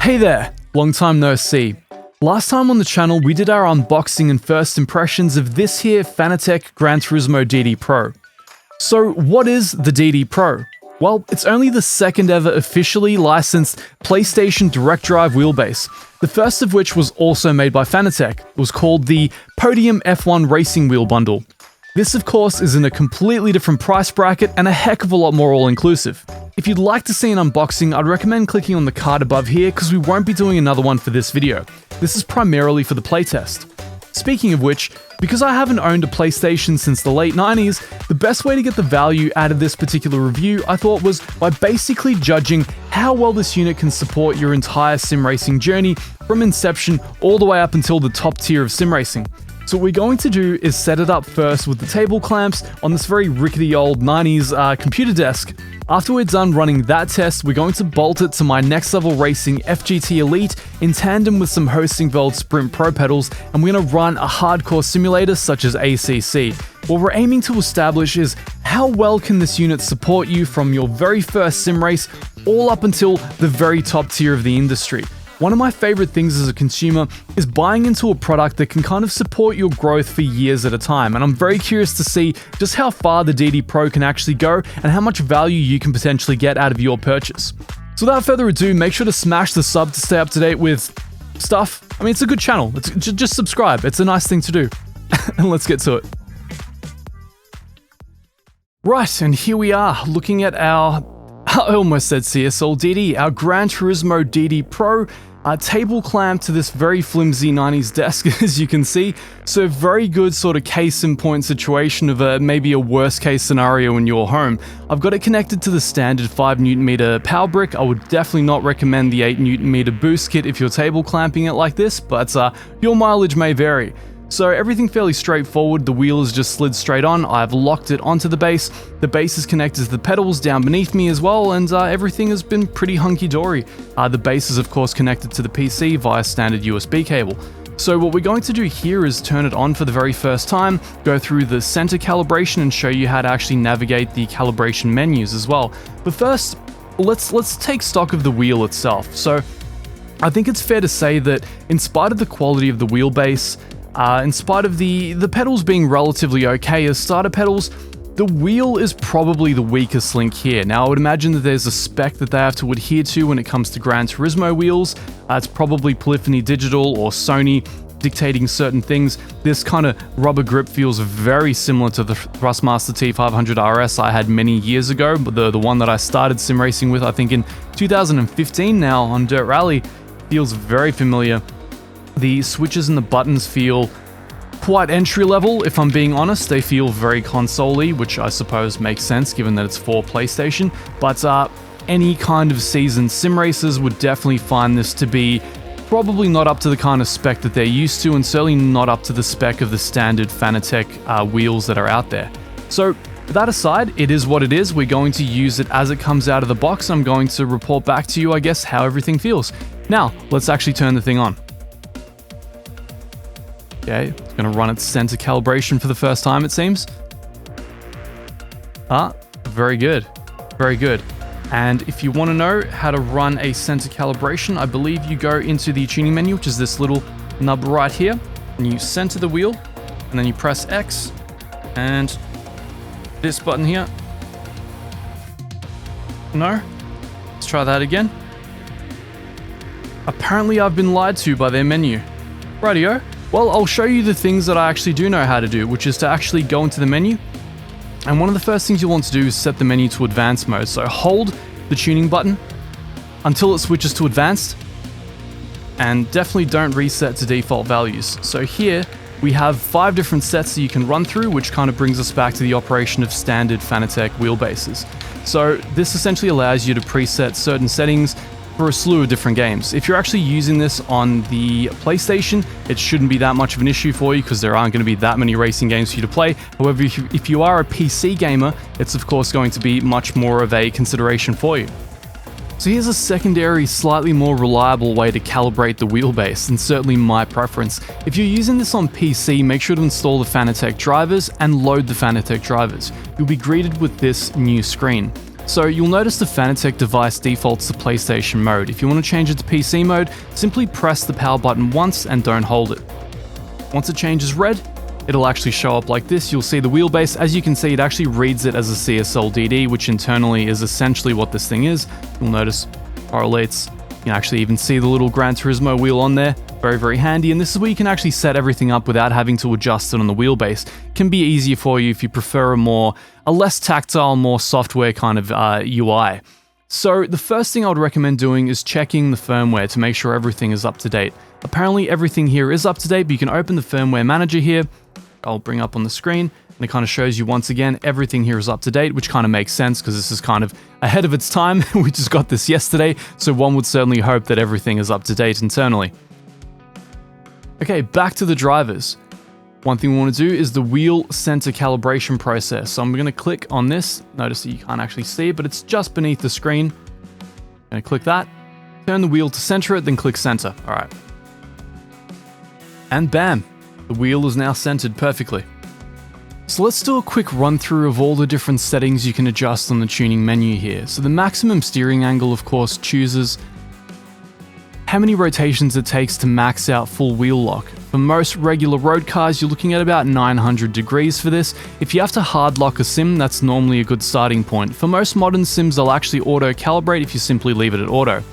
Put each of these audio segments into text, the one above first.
Hey there, long time no see. Last time on the channel we did our unboxing and first impressions of this here Fanatec Gran Turismo DD Pro. So what is the DD Pro? Well, it's only the second ever officially licensed PlayStation direct drive wheelbase, the first of which was also made by Fanatec. It was called the Podium F1 Racing Wheel Bundle. This of course is in a completely different price bracket and a heck of a lot more all-inclusive. If you'd like to see an unboxing, I'd recommend clicking on the card above here because we won't be doing another one for this video. This is primarily for the playtest. Speaking of which, because I haven't owned a PlayStation since the late 90s, the best way to get the value out of this particular review, I thought, was by basically judging how well this unit can support your entire sim racing journey from inception all the way up until the top tier of sim racing. So what we're going to do is set it up first with the table clamps on this very rickety old 90s computer desk. After we're done running that test, we're going to bolt it to my Next Level Racing FGT Elite in tandem with some Heusinkveld Sprint Pro pedals, and we're going to run a hardcore simulator such as ACC. What we're aiming to establish is how well can this unit support you from your very first sim race all up until the very top tier of the industry. One of my favorite things as a consumer is buying into a product that can kind of support your growth for years at a time, and I'm very curious to see just how far the DD Pro can actually go and how much value you can potentially get out of your purchase. So without further ado, make sure to smash the sub to stay up to date with stuff. I mean, it's a good channel. Just subscribe. It's a nice thing to do. And let's get to it. Right, and here we are looking at I almost said CSL DD, our Gran Turismo DD Pro, table clamped to this very flimsy 90s desk, as you can see. So very good sort of case in point situation of maybe a worst case scenario in your home. I've got it connected to the standard 5Nm power brick. I would definitely not recommend the 8Nm boost kit if you're table clamping it like this, but your mileage may vary. So everything fairly straightforward, the wheel is just slid straight on, I've locked it onto the base is connected to the pedals down beneath me as well, and everything has been pretty hunky-dory. The base is of course connected to the PC via standard USB cable. So what we're going to do here is turn it on for the very first time, go through the center calibration and show you how to actually navigate the calibration menus as well. But first, let's take stock of the wheel itself. So I think it's fair to say that in spite of the quality of the wheelbase, in spite of the pedals being relatively okay as starter pedals, the wheel is probably the weakest link here. Now, I would imagine that there's a spec that they have to adhere to when it comes to Gran Turismo wheels. It's probably Polyphony Digital or Sony dictating certain things. This kind of rubber grip feels very similar to the Thrustmaster T500 RS I had many years ago, but the one that I started sim racing with, I think in 2015 now on Dirt Rally, feels very familiar. The switches and the buttons feel quite entry level, if I'm being honest. They feel very console-y, which I suppose makes sense given that it's for PlayStation, but any kind of seasoned sim racers would definitely find this to be probably not up to the kind of spec that they're used to, and certainly not up to the spec of the standard Fanatec wheels that are out there. So that aside, it is what it is. We're going to use it as it comes out of the box. I'm going to report back to you, I guess, how everything feels. Now, let's actually turn the thing on. Okay, it's going to run its center calibration for the first time, it seems. Very good. Very good. And if you want to know how to run a center calibration, I believe you go into the tuning menu, which is this little nub right here, and you center the wheel, and then you press X, and this button here. No? Let's try that again. Apparently I've been lied to by their menu. Rightio. Well, I'll show you the things that I actually do know how to do, which is to actually go into the menu. And one of the first things you want to do is set the menu to advanced mode. So hold the tuning button until it switches to advanced, and definitely don't reset to default values. So here we have 5 different sets that you can run through, which kind of brings us back to the operation of standard Fanatec wheelbases. So this essentially allows you to preset certain settings for a slew of different games. If you're actually using this on the PlayStation, it shouldn't be that much of an issue for you because there aren't going to be that many racing games for you to play. However, if you are a PC gamer, it's of course going to be much more of a consideration for you. So here's a secondary, slightly more reliable way to calibrate the wheelbase, and certainly my preference. If you're using this on PC, make sure to install the Fanatec drivers and load the Fanatec drivers. You'll be greeted with this new screen. So you'll notice the Fanatec device defaults to PlayStation mode. If you want to change it to PC mode, simply press the power button once and don't hold it. Once it changes red, it'll actually show up like this. You'll see the wheelbase. As you can see, it actually reads it as a CSL DD, which internally is essentially what this thing is. You'll notice correlates. You can actually even see the little Gran Turismo wheel on there. Very, very handy. And this is where you can actually set everything up without having to adjust it on the wheelbase. It can be easier for you if you prefer a less tactile, more software kind of UI. So the first thing I would recommend doing is checking the firmware to make sure everything is up to date. Apparently everything here is up to date, but you can open the firmware manager here. I'll bring up on the screen, and it kind of shows you once again everything here is up to date, which kind of makes sense because this is kind of ahead of its time. We just got this yesterday, so one would certainly hope that everything is up to date internally. Okay, back to the drivers. One thing we want to do is the wheel center calibration process. So I'm going to click on this. Notice that you can't actually see it, but it's just beneath the screen. I'm going to click that, turn the wheel to center it, then click center. All right. And bam, the wheel is now centered perfectly. So let's do a quick run through of all the different settings you can adjust on the tuning menu here. So the maximum steering angle, of course, chooses how many rotations it takes to max out full wheel lock. For most regular road cars, you're looking at about 900 degrees for this. If you have to hard lock a sim, that's normally a good starting point. For most modern sims, they'll actually auto calibrate if you simply leave it at auto.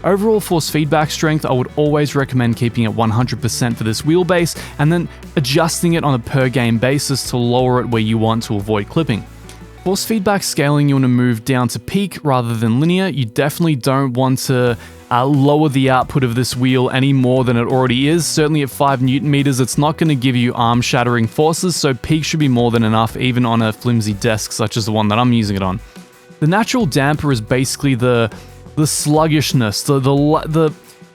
Overall force feedback strength, I would always recommend keeping it 100% for this wheelbase and then adjusting it on a per game basis to lower it where you want to avoid clipping. Force feedback scaling, you want to move down to peak rather than linear. You definitely don't want to lower the output of this wheel any more than it already is. Certainly at 5 Newton meters, it's not going to give you arm-shattering forces, so peak should be more than enough, even on a flimsy desk such as the one that I'm using it on. The natural damper is basically the sluggishness,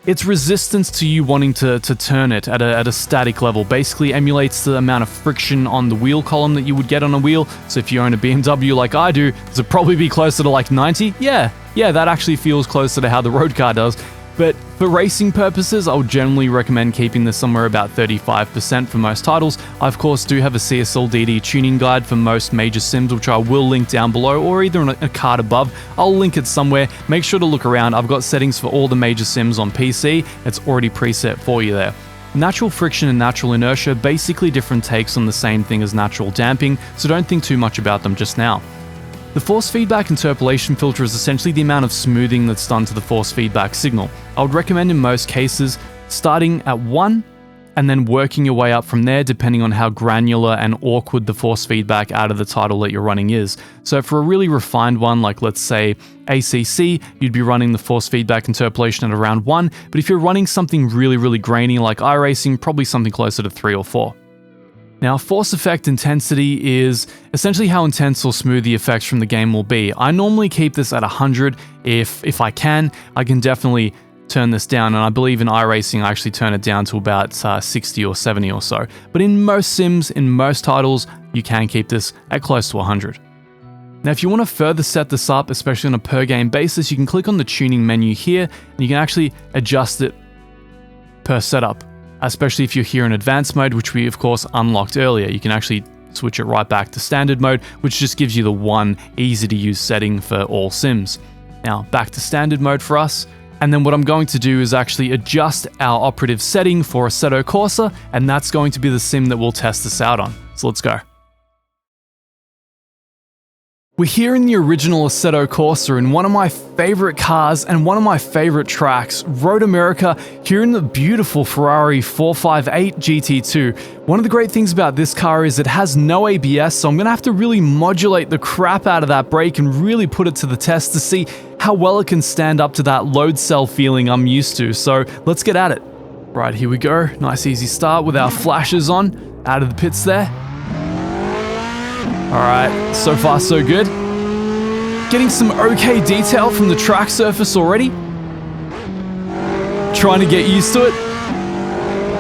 its resistance to you wanting to turn it at a static level. Basically emulates the amount of friction on the wheel column that you would get on a wheel. So if you own a BMW like I do, does it probably be closer to like 90? Yeah, that actually feels closer to how the road car does. But for racing purposes, I would generally recommend keeping this somewhere about 35% for most titles. I, of course, do have a CSL DD tuning guide for most major sims, which I will link down below, or either on a card above. I'll link it somewhere. Make sure to look around. I've got settings for all the major sims on PC. It's already preset for you there. Natural friction and natural inertia, basically different takes on the same thing as natural damping, so don't think too much about them just now. The force feedback interpolation filter is essentially the amount of smoothing that's done to the force feedback signal. I would recommend in most cases starting at 1 and then working your way up from there depending on how granular and awkward the force feedback out of the title that you're running is. So for a really refined one, like let's say ACC, you'd be running the force feedback interpolation at around 1, but if you're running something really, really grainy like iRacing, probably something closer to 3 or 4. Now, force effect intensity is essentially how intense or smooth the effects from the game will be. I normally keep this at 100 if I can. I can definitely turn this down, and I believe in iRacing I actually turn it down to about 60 or 70 or so. But in most sims, in most titles, you can keep this at close to 100. Now, if you want to further set this up, especially on a per game basis, you can click on the tuning menu here, and you can actually adjust it per setup. Especially if you're here in advanced mode, which we of course unlocked earlier. You can actually switch it right back to standard mode, which just gives you the one easy to use setting for all sims. Now back to standard mode for us. And then what I'm going to do is actually adjust our operative setting for Assetto Corsa, and that's going to be the sim that we'll test this out on. So let's go. We're here in the original Assetto Corsa in one of my favorite cars and one of my favorite tracks, Road America, here in the beautiful Ferrari 458 GT2. One of the great things about this car is it has no ABS, so I'm going to have to really modulate the crap out of that brake and really put it to the test to see how well it can stand up to that load cell feeling I'm used to. So let's get at it. Right, here we go. Nice easy start with our flashes on, out of the pits there. Alright, so far so good. Getting some okay detail from the track surface already. Trying to get used to it.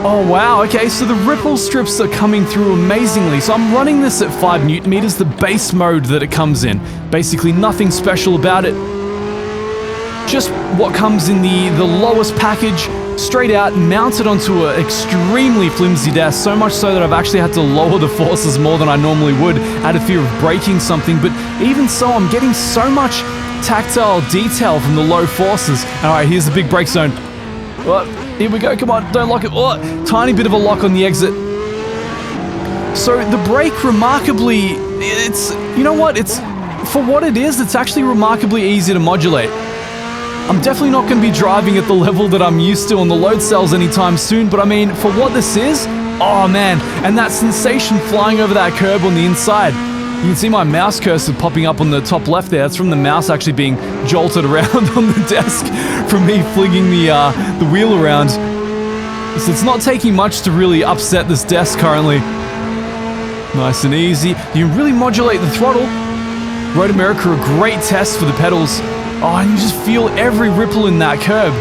Oh wow, okay, so the ripple strips are coming through amazingly. So I'm running this at 5 Newton meters, the base mode that it comes in. Basically nothing special about it. Just what comes in the lowest package straight out, mounted onto an extremely flimsy desk, so much so that I've actually had to lower the forces more than I normally would out of fear of breaking something. But even so, I'm getting so much tactile detail from the low forces. Alright, here's the big brake zone. Oh, here we go, come on, don't lock it. Oh, tiny bit of a lock on the exit. So the brake remarkably, you know what, for what it is, it's actually remarkably easy to modulate. I'm definitely not going to be driving at the level that I'm used to on the load cells anytime soon, but I mean, for what this is, oh man, and that sensation flying over that curb on the inside. You can see my mouse cursor popping up on the top left there. That's from the mouse actually being jolted around on the desk from me flinging the wheel around. So it's not taking much to really upset this desk currently. Nice and easy. You can really modulate the throttle. Road America, a great test for the pedals. Oh, and you just feel every ripple in that curb.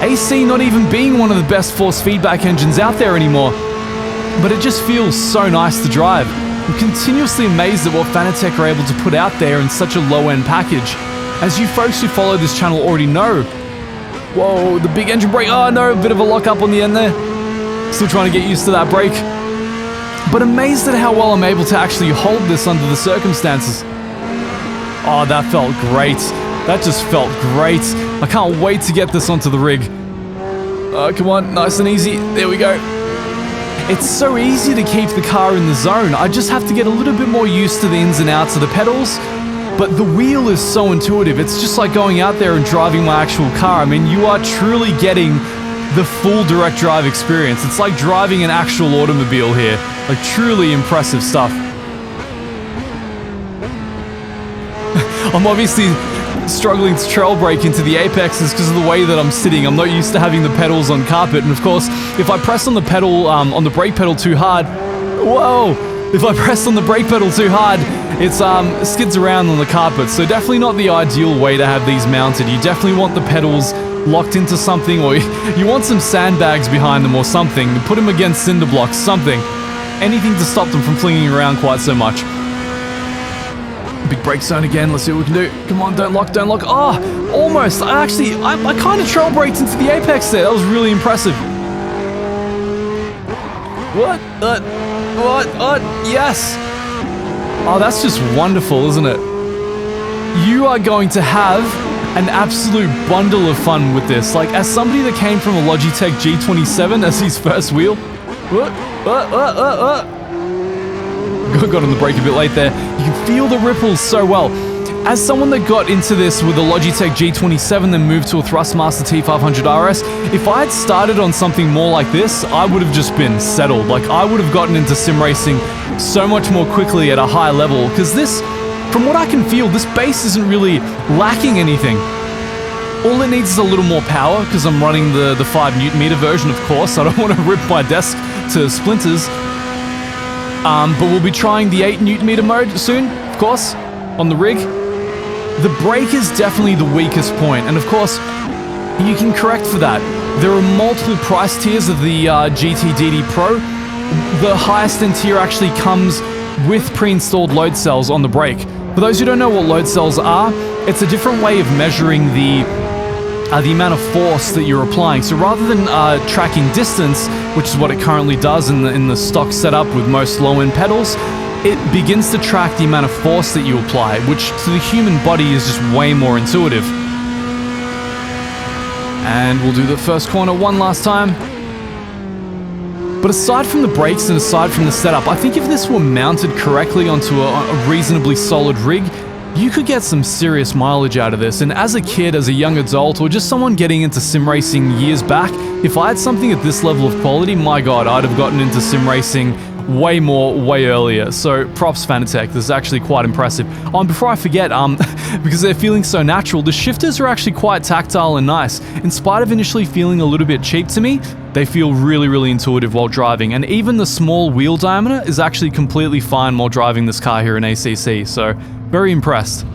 AC not even being one of the best force feedback engines out there anymore. But it just feels so nice to drive. I'm continuously amazed at what Fanatec are able to put out there in such a low-end package. As you folks who follow this channel already know. Whoa, the big engine brake. Oh no, a bit of a lock-up on the end there. Still trying to get used to that brake. But amazed at how well I'm able to actually hold this under the circumstances. Oh, that felt great. That just felt great. I can't wait to get this onto the rig. Come on, nice and easy. There we go. It's so easy to keep the car in the zone. I just have to get a little bit more used to the ins and outs of the pedals. But the wheel is so intuitive. It's just like going out there and driving my actual car. I mean, you are truly getting the full direct drive experience. It's like driving an actual automobile here. Like, truly impressive stuff. I'm obviously struggling to trail brake into the apexes because of the way that I'm sitting. I'm not used to having the pedals on carpet, and of course, if I press on the pedal, on the brake pedal too hard, whoa! If I press on the brake pedal too hard, it skids around on the carpet. So definitely not the ideal way to have these mounted. You definitely want the pedals locked into something, or you want some sandbags behind them or something. Put them against cinder blocks, something. Anything to stop them from flinging around quite so much. Big brake zone again, let's see what we can do. Come on, don't lock, don't lock. Oh, almost. I kind of trail braked into the apex there. That was really impressive. What? Yes. Oh, that's just wonderful, isn't it? You are going to have an absolute bundle of fun with this. Like, as somebody that came from a Logitech G27 as his first wheel. Got on the brake a bit late there. You can feel the ripples so well. As someone that got into this with a Logitech G27 then moved to a Thrustmaster T500 RS, if I had started on something more like this, I would have just been settled. Like, I would have gotten into sim racing so much more quickly at a high level, because this, from what I can feel, this base isn't really lacking anything. All it needs is a little more power, because I'm running the 5 Nm version, of course. I don't want to rip my desk to splinters. But we'll be trying the 8 Nm mode soon, of course, on the rig. The brake is definitely the weakest point, and of course, you can correct for that. There are multiple price tiers of the GT DD Pro. The highest end tier actually comes with pre-installed load cells on the brake. For those who don't know what load cells are, it's a different way of measuring the amount of force that you're applying. So rather than tracking distance, which is what it currently does in the stock setup with most low-end pedals, it begins to track the amount of force that you apply, which to the human body is just way more intuitive. And we'll do the first corner one last time. But aside from the brakes and aside from the setup, I think if this were mounted correctly onto a reasonably solid rig, you could get some serious mileage out of this. And as a kid, as a young adult, or just someone getting into sim racing years back, if I had something at this level of quality, my god, I'd have gotten into sim racing way more, way earlier. So props Fanatec, this is actually quite impressive. Oh, and before I forget, because they're feeling so natural, the shifters are actually quite tactile and nice. In spite of initially feeling a little bit cheap to me, they feel really, really intuitive while driving. And even the small wheel diameter is actually completely fine while driving this car here in ACC, so very impressed.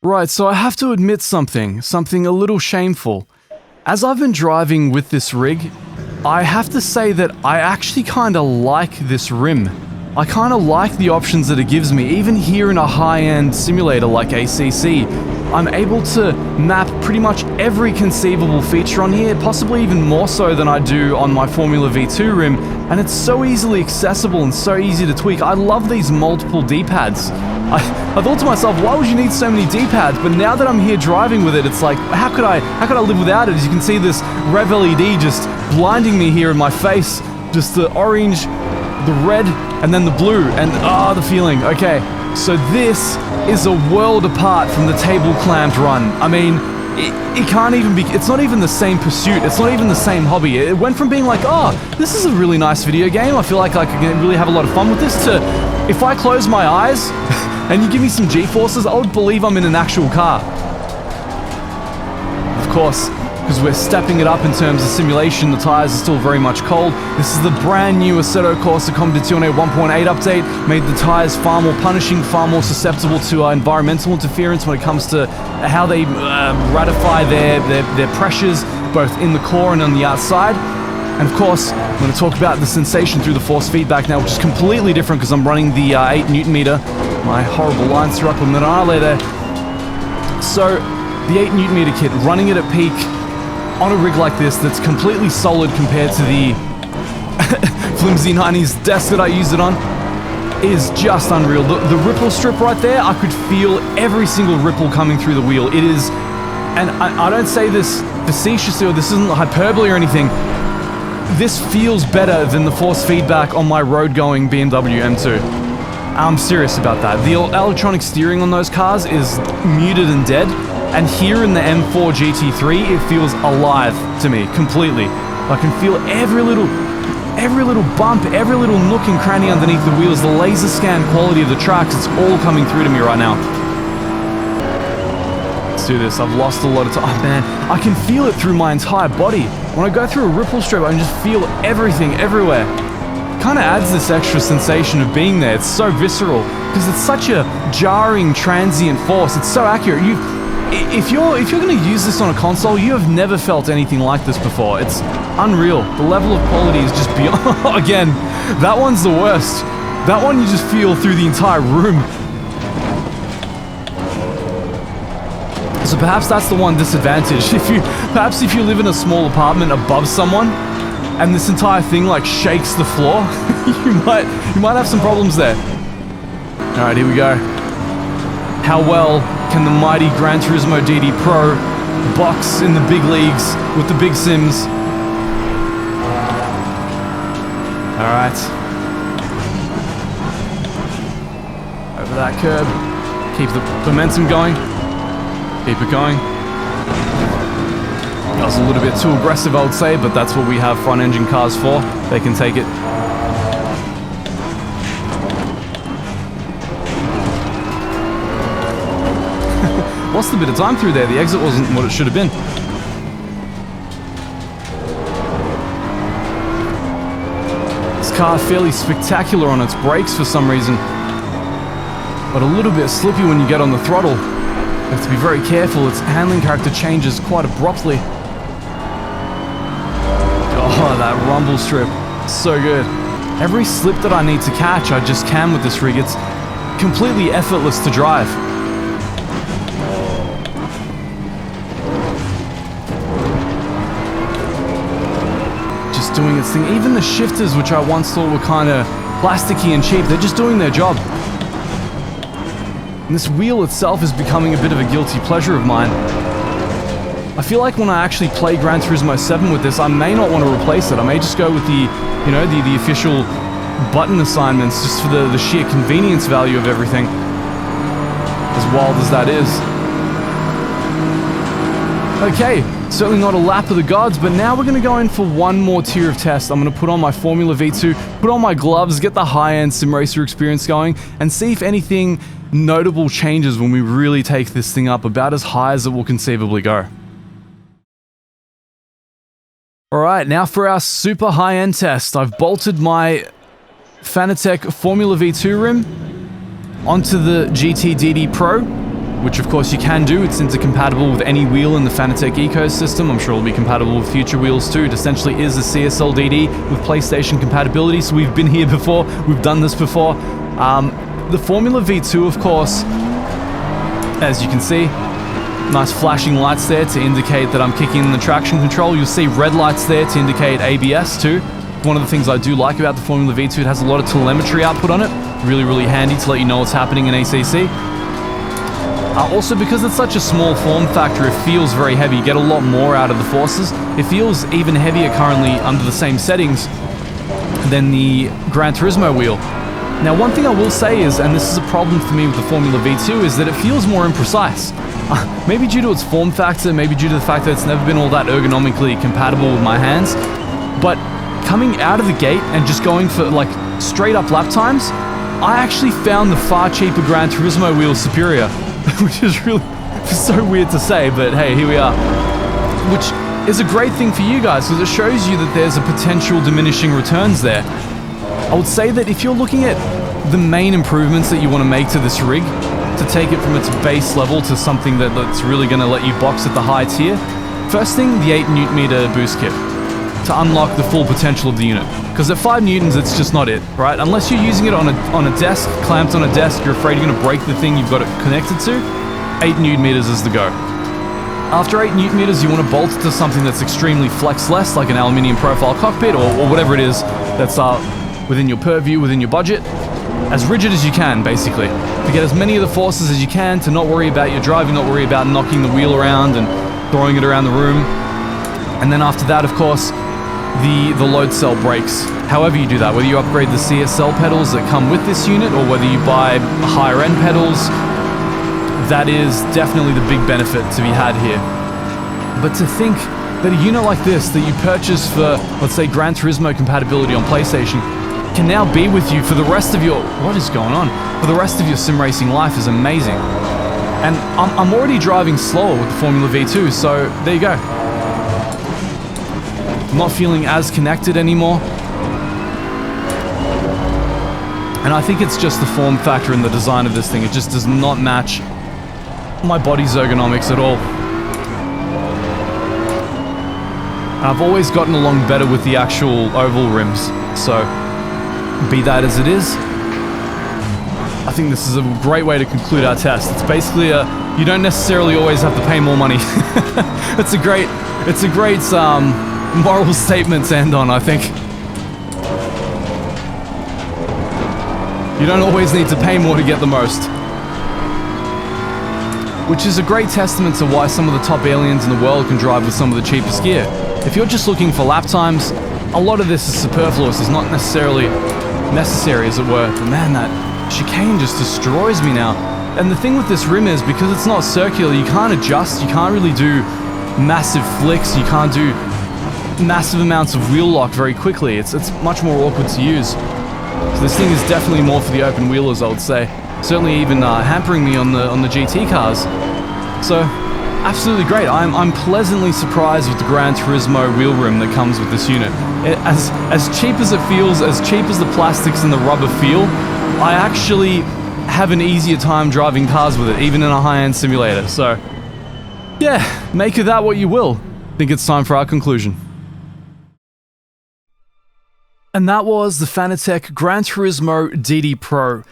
Right, so I have to admit something a little shameful. As I've been driving with this rig, I have to say that I actually kinda like this rim. I kind of like the options that it gives me. Even here in a high-end simulator like ACC, I'm able to map pretty much every conceivable feature on here, possibly even more so than I do on my Formula V2 rim, and it's so easily accessible and so easy to tweak. I love these multiple D-pads. I thought to myself, why would you need so many D-pads? But now that I'm here driving with it, it's like, how could I live without it? As you can see, this Rev LED just blinding me here in my face. Just the orange, the red, and then the blue, and the feeling. Okay, so this is a world apart from the table clamped run. I mean, it can't even be, it's not even the same pursuit, it's not even the same hobby. It went from being like, oh, this is a really nice video game, I feel like I can really have a lot of fun with this, to, if I close my eyes and you give me some G-forces, I would believe I'm in an actual car. Of course, because we're stepping it up in terms of simulation, the tires are still very much cold. This is the brand new Assetto Corsa Competizione 1.8 update, made the tires far more punishing, far more susceptible to environmental interference when it comes to how they ratify their pressures, both in the core and on the outside. And of course, I'm going to talk about the sensation through the force feedback now, which is completely different because I'm running the 8 Newton meter. My horrible lines through up on the eye there. So, the 8 Newton meter kit, running it at peak, on a rig like this that's completely solid compared to the flimsy 90s desk that I used it on, is just unreal. The ripple strip right there, I could feel every single ripple coming through the wheel. It is, and I don't say this facetiously or this isn't hyperbole or anything, this feels better than the force feedback on my road-going BMW M2. I'm serious about that. The electronic steering on those cars is muted and dead. And here in the M4 GT3, it feels alive to me, completely. I can feel every little bump, every little nook and cranny underneath the wheels, the laser scan quality of the tracks, it's all coming through to me right now. Let's do this, I've lost a lot of time. Oh man, I can feel it through my entire body. When I go through a ripple strip, I can just feel everything, everywhere. Kind of adds this extra sensation of being there. It's so visceral, because it's such a jarring, transient force. It's so accurate. If you're going to use this on a console, you have never felt anything like this before. It's unreal. The level of quality is just beyond. Again, that one's the worst. That one you just feel through the entire room. So perhaps that's the one disadvantage. Perhaps if you live in a small apartment above someone, and this entire thing like shakes the floor, you might have some problems there. All right, here we go. How well can the mighty Gran Turismo DD Pro box in the big leagues with the big sims? All right. Over that curb. Keep the momentum going. Keep it going. That was a little bit too aggressive, I would say, but that's what we have front engine cars for. They can take it. Lost a bit of time through there. The exit wasn't what it should have been. This car fairly spectacular on its brakes for some reason, but a little bit slippy when you get on the throttle. You have to be very careful. Its handling character changes quite abruptly. Oh, that rumble strip. So good. Every slip that I need to catch, I just can with this rig. It's completely effortless to drive. Just doing its thing. Even the shifters, which I once thought were kind of plasticky and cheap, they're just doing their job. And this wheel itself is becoming a bit of a guilty pleasure of mine. I feel like when I actually play Gran Turismo 7 with this, I may not want to replace it. I may just go with the, you know, the official button assignments, just for the sheer convenience value of everything. As wild as that is. Okay, certainly not a lap of the gods, but now we're going to go in for one more tier of test. I'm going to put on my Formula V2, put on my gloves, get the high-end sim racer experience going, and see if anything notable changes when we really take this thing up about as high as it will conceivably go. Alright, now for our super high-end test. I've bolted my Fanatec Formula V2 rim onto the GT DD Pro. which of course you can do. It's intercompatible with any wheel in the Fanatec ecosystem. I'm sure it'll be compatible with future wheels too. It essentially is a CSL DD with PlayStation compatibility, so we've been here before, we've done this before. The Formula V2, of course, as you can see, nice flashing lights there to indicate that I'm kicking in the traction control. You'll see red lights there to indicate ABS too. One of the things I do like about the Formula V2, it has a lot of telemetry output on it. Really, really handy to let you know what's happening in ACC. Also, because it's such a small form factor, it feels very heavy. You get a lot more out of the forces. It feels even heavier currently under the same settings than the Gran Turismo wheel. Now, one thing I will say is, and this is a problem for me with the Formula V2, is that it feels more imprecise. Maybe due to its form factor, maybe due to the fact that it's never been all that ergonomically compatible with my hands, but coming out of the gate and just going for like straight up lap times, I actually found the far cheaper Gran Turismo wheel superior, which is really so weird to say, but hey, here we are. Which is a great thing for you guys, because it shows you that there's a potential diminishing returns there. I would say that if you're looking at the main improvements that you want to make to this rig, to take it from its base level to something that's really going to let you box at the high tier, first thing, the 8 Nm boost kit, to unlock the full potential of the unit. Because at 5 newtons, it's just not it, right? Unless you're using it on a desk, clamped on a desk, you're afraid you're going to break the thing you've got it connected to, 8 Nm is the go. After 8 Nm, you want to bolt it to something that's extremely flexless, like an aluminium profile cockpit, or whatever it is that's within your purview, within your budget. As rigid as you can, basically. To get as many of the forces as you can, to not worry about your driving, not worry about knocking the wheel around and throwing it around the room. And then after that, of course, the load cell brakes. However you do that, whether you upgrade the CSL pedals that come with this unit, or whether you buy higher end pedals, that is definitely the big benefit to be had here. But to think that a unit like this that you purchase for, let's say, Gran Turismo compatibility on PlayStation can now be with you for the rest of your... What is going on? For the rest of your sim racing life is amazing. And I'm already driving slower with the Formula V2, so there you go. I'm not feeling as connected anymore. And I think it's just the form factor and the design of this thing. It just does not match my body's ergonomics at all. And I've always gotten along better with the actual oval rims, so be that as it is, I think this is a great way to conclude our test. It's basically you don't necessarily always have to pay more money. It's a great moral statement to end on, I think. You don't always need to pay more to get the most. Which is a great testament to why some of the top aliens in the world can drive with some of the cheapest gear. If you're just looking for lap times, a lot of this is superfluous. It's not necessarily necessary, as it were. But man, that chicane just destroys me now. And the thing with this rim is, because it's not circular, you can't adjust, you can't really do massive flicks, you can't do massive amounts of wheel lock very quickly. It's much more awkward to use. So this thing is definitely more for the open wheelers, I would say. Certainly even hampering me on the GT cars. So, absolutely great. I'm pleasantly surprised with the Gran Turismo wheel rim that comes with this unit. As cheap as it feels, as cheap as the plastics and the rubber feel, I actually have an easier time driving cars with it, even in a high-end simulator. So, yeah, make of that what you will. I think it's time for our conclusion. And that was the Fanatec Gran Turismo DD Pro.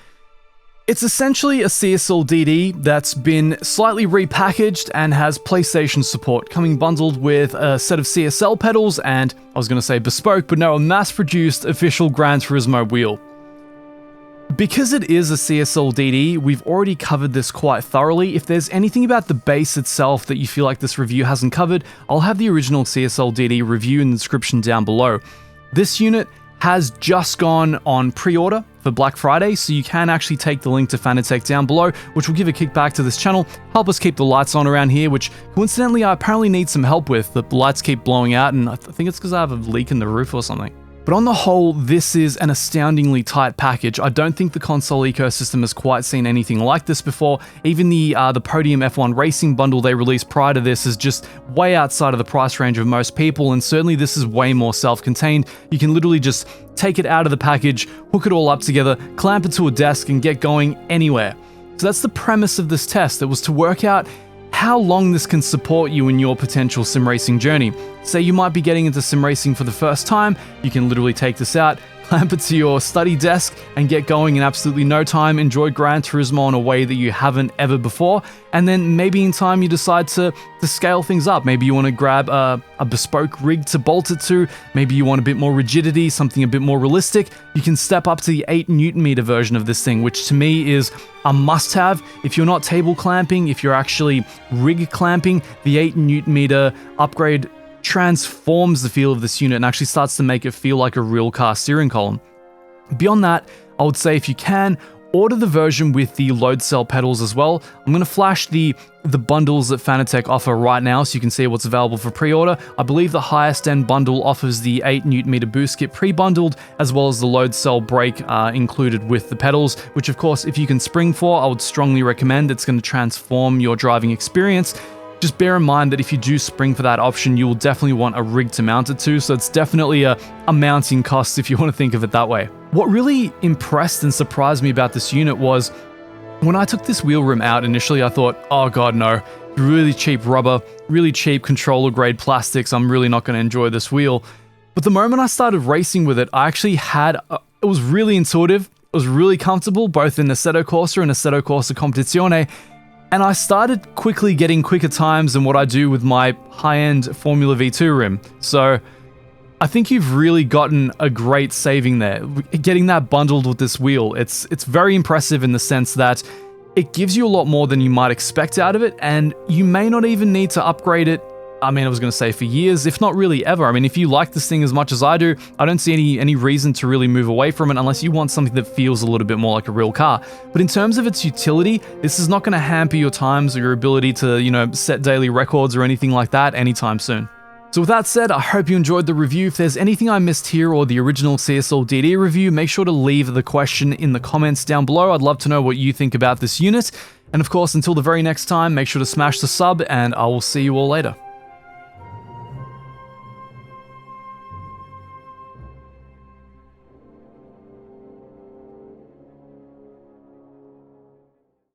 It's essentially a CSL DD that's been slightly repackaged and has PlayStation support, coming bundled with a set of CSL pedals and, I was going to say bespoke, but no, a mass-produced official Gran Turismo wheel. Because it is a CSL DD, we've already covered this quite thoroughly. If there's anything about the base itself that you feel like this review hasn't covered, I'll have the original CSL DD review in the description down below. This unit has just gone on pre-order for Black Friday, so you can actually take the link to Fanatec down below, which will give a kickback to this channel, help us keep the lights on around here, which coincidentally I apparently need some help with. The lights keep blowing out, and I think it's because I have a leak in the roof or something. But on the whole, this is an astoundingly tight package. I don't think the console ecosystem has quite seen anything like this before. Even the Podium F1 Racing bundle they released prior to this is just way outside of the price range of most people, and certainly this is way more self-contained. You can literally just take it out of the package, hook it all up together, clamp it to a desk, and get going anywhere. So that's the premise of this test. It was to work out how long this can support you in your potential sim racing journey. Say you might be getting into sim racing for the first time, you can literally take this out, clamp it to your study desk, and get going in absolutely no time, enjoy Gran Turismo in a way that you haven't ever before, and then maybe in time you decide to scale things up. Maybe you want to grab a bespoke rig to bolt it to, maybe you want a bit more rigidity, something a bit more realistic. You can step up to the 8 Newton meter version of this thing, which to me is a must-have. If you're not table clamping, if you're actually rig clamping, the 8 Newton meter upgrade transforms the feel of this unit and actually starts to make it feel like a real car steering column. Beyond that, I would say if you can, order the version with the load cell pedals as well. I'm going to flash the bundles that Fanatec offer right now so you can see what's available for pre-order. I believe the highest end bundle offers the 8 Newton meter boost kit pre-bundled, as well as the load cell brake included with the pedals, which of course if you can spring for, I would strongly recommend. It's going to transform your driving experience. Just bear in mind that if you do spring for that option, you will definitely want a rig to mount it to, so it's definitely a mounting cost if you want to think of it that way. What really impressed and surprised me about this unit was, when I took this wheel rim out initially, I thought, oh god no, really cheap rubber, really cheap controller grade plastics, I'm really not going to enjoy this wheel. But the moment I started racing with it, I actually had, it was really intuitive, it was really comfortable, both in Assetto Corsa and Assetto Corsa Competizione. And I started quickly getting quicker times than what I do with my high-end Formula V2 rim. So I think you've really gotten a great saving there. Getting that bundled with this wheel, it's very impressive in the sense that it gives you a lot more than you might expect out of it, and you may not even need to upgrade it. I mean, I was going to say for years, if not really ever. I mean, if you like this thing as much as I do, I don't see any reason to really move away from it unless you want something that feels a little bit more like a real car. But in terms of its utility, this is not going to hamper your times or your ability to, set daily records or anything like that anytime soon. So with that said, I hope you enjoyed the review. If there's anything I missed here or the original CSL DD review, make sure to leave the question in the comments down below. I'd love to know what you think about this unit. And of course, until the very next time, make sure to smash the sub, and I will see you all later.